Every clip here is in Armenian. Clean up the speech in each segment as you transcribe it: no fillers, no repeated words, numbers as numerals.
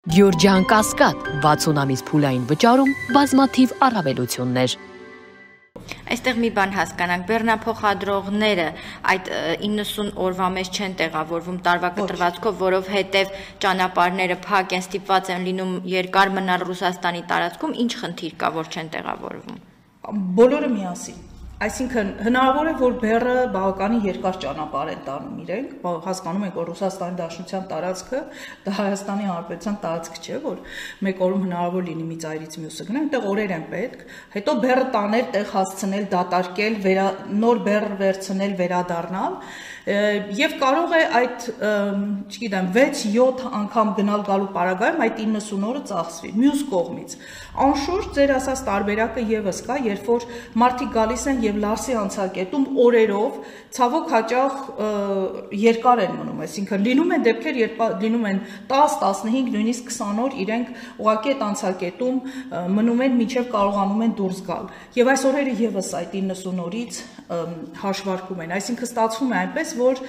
Գյորջյան Կասկադ 60 ամիս փուլային վճարում բազմաթիվ առավելություններ։ Այստեղ մի բան հասկանանք, բեռնափոխադրողները այդ 90 օրվա մեջ չեն տեղավորվում տարվա կտրվածքով, որովհետև ճանապարհները փակ են, ստիպված են լինում երկար մնալ Ռուսաստանի տարածքում, ինչ խնդիր կա, որ չեն տեղավորվում։ Բոլորը միասին։ Այսինքն հնարավոր է, որ բեռը բավականին երկար ճանապարհ են տանում իրենք, հասկանում ենք, որ Ռուսաստանի Դաշնության տարածքը դա Հայաստանի Հանրապետության տարածք չէ, որ մեկ օրում հնարավոր լինի մի ծայրից մյուսը գնալ, այնտեղ օրեր են պետք, հետո բեռը տանել, տեղ հասցնել, դատարկել, նոր բեռ վերցնել, վերադառնալ, եւ կարող է այդ, չգիտեմ, 6-7 անգամ գնալ գալու պարագայում այդ 90 օրը ծախսվի։ Մյուս կողմից, անշուշտ ձեր ասած տարբերակը եւս կա, երբ որ մարդիկ գալիս են եւ Լարսի անցակետում օրերով ցավոք հաճախ երկար են մնում, այսինքն լինում են դեպքեր, երբ լինում են 10, 15, նույնիսկ 20 օր իրենք ուղղակի այդ անցակետում մնում են մինչեւ կարողանում են դուրս գալ։ Եվ այս օրերը եւս այդ 90 օրից հաշվարկում են, այսինքն ստացվում է այնպես, որ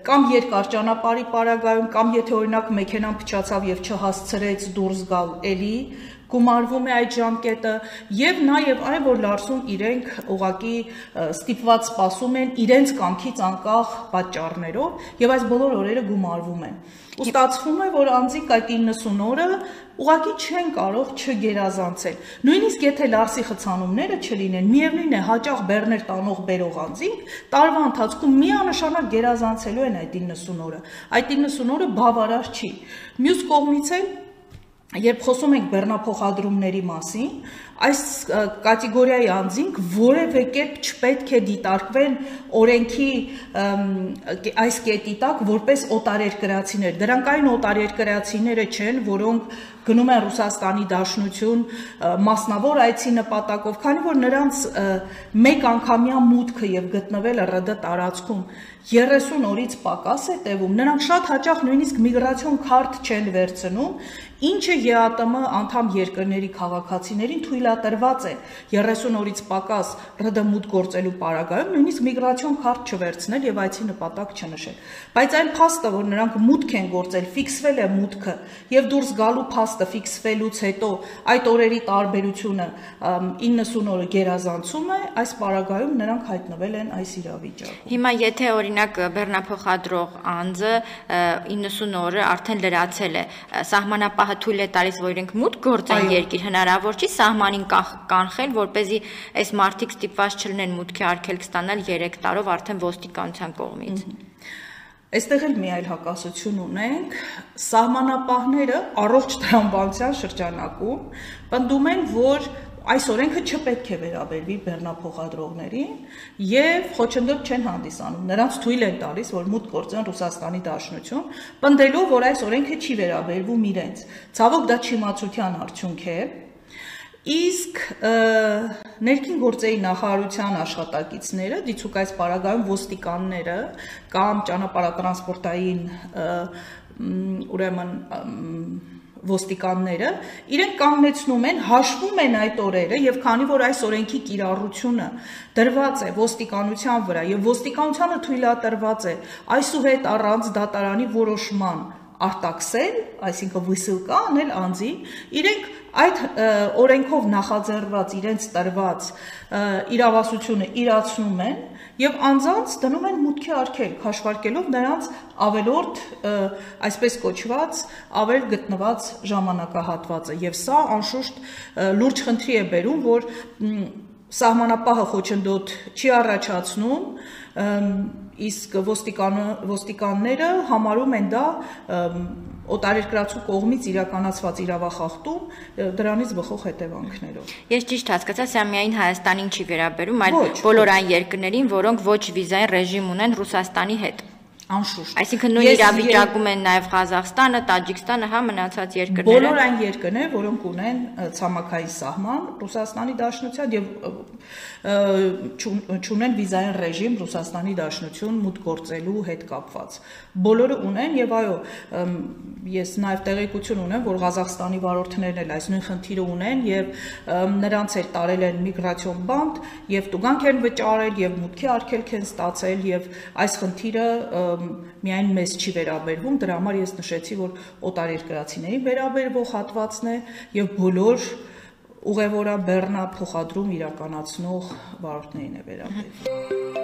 կամ երկար ճանապարհի պարագայում, կամ եթե օրինակ մեքենան փչացավ եւ չհասցրեց դուրս գալ էլի գումարվում է այդ ժամկետը եւ նաեւ այն որ Լարսում իրենք ուղակի ստիպված սպասում են իրենց կամքից անկախ պատճառներով եւ այս բոլոր օրերը գումարվում են։ Ու ստացվում է որ անձիկ այդ 90 օրը ուղակի չեն կարող չգերազանցել։ Նույնիսկ եթե Լարսի խցանումները չլինեն, միևնույն է հաճախ բեռներ տանող բերող անձիկ տարվա ընթացքում միանշանակ գերազանցելու են այդ 90 օրը։ Այդ 90 օրը բավարար չի։ Մյուս կողմից էլ երբ խոսում ենք բեռնափոխադրումների մասին, այս կատեգորիայի անձինք որևէ կերպ չպետք է դիտարկվեն օրենքի այս կետի տակ որպես օտարերկրացիներ։ Դրանք այն օտարերկրացիները չեն, որոնք գնում են Ռուսաստանի Դաշնություն մասնավոր այցի նպատակով, քանի որ նրանց մեկ անգամյա մուտքը եւ գտնվելը ՌԴ տարածքում 30 օրից պակաս է տևում, նրանք շատ հաճախ նույնիսկ միգրացիոն քարտ չեն վերցնում, ինչը ԵԱՏՄ անդամ երկրների քաղաքացիներին թույլատրված է 30 օրից պակաս ՌԴ մուտք գործելու պարագայում նույնիսկ միգրացիոն քարտ չվերցնել եւ այցի նպատակ չնշել։ Բայց այն փաստը, որ նրանք մուտք են գործել, ֆիքսվել է մուտքը եւ դուրս գալու փաստը ֆիքսվելուց հետո այդ օրերի տարբերությունը 90 օրը գերազանցում է, այս պարագայում նրանք հայտնվել են այս իրավիճակում։ Հիմա եթե օրինակ բեռնափոխադրող անձը 90 օրը արդեն լրացել է, սահմանապահը թույլ է տալիս, որ իրենք մուտք գործեն երկիր, հնարավոր չի սահմանին կանխել, որպեսզի այս մարդիկ ստիպված չլինեն մուտքի արգելք ստանալ 3 տարով արդեն ոստիկանության կողմից։ Այստեղ էլ մի այլ հակասություն ունենք, սահմանապահները առողջ տրամաբանության շրջանակում պնդում են, որ այս օրենքը չպետք է վերաբերվի բեռնափոխադրողներին եւ խոչընդոտ չեն հանդիսանում։ Նրանց թույլ են տալիս, որ մուտք գործեն Ռուսաստանի Դաշնություն, պնդելով, որ այս օրենքը չի վերաբերվում իրենց։ Ցավոք դա չիմացության արդյունք է։ Իսկ ներքին գործերի նախարարության աշխատակիցները, դիցուք այս պարագայում ոստիկանները կամ ճանապարհատրանսպորտային ուրեմն ոստիկանները իրենք կանգնեցնում են, հաշվում են այդ օրերը եւ քանի որ այս օրենքի կիրառությունը դրված է ոստիկանության վրա եւ ոստիկանությանը թույլատրված է այսուհետ առանց դատարանի որոշման արտաքսել, այսինքն վիսելկա անել անձին, իրենք այդ օրենքով նախաձեռնված իրենց տրված իրավասությունը իրացնում են եւ անձանց դնում են մուտքի արգելք, հաշվարկելով նրանց ավելորդ, այսպես կոչված, ավել գտնված ժամանակահատվածը եւ սա անշուշտ լուրջ խնդրի է բերում, որ սահմանապահը խոչընդոտ չի առաջացնում, իսկ ոստիկանները համարում են դա օտարերկրացու կողմից իրականացված իրավախախտում դրանից բխող հետևանքներով։ Ես ճիշտ հասկացա, սա միայն Հայաստանին չի վերաբերում, այլ բոլոր այն երկրներին, որոնք ոչ վիզային ռեժիմ ունեն Ռուսաստանի հետ։ Անշուշտ։ Այսինքն նույն իրավիճակում են նաև Ղազախստանը, Տաջիկստանը, հա մնացած երկրները։ Բոլոր այն երկրները, որոնք ունեն ցամաքային սահման Ռուսաստանի Դաշնության եւ չունեն վիզային ռեժիմ Ռուսաստանի Դաշնություն մուտք գործելու հետ կապված։ Բոլորը ունեն եւ այո, ես նաև տեղեկություն ունեմ, որ Ղազախստանի վարորդներն էլ այս նույն խնդիրը ունեն եւ նրանց էլ տարել են միգրացիոն բանդ եւ տուգանք են վճարել եւ մուտքի արգելք են ստացել եւ այս խնդիրը միայն մեզ չի վերաբերվում, դրա համար ես նշեցի, որ օտարերկրացիներին վերաբերվող հատվածն է եւ բոլոր ուղևորաբեռնափոխադրում իրականացնող վարորդներին է վերաբերվում։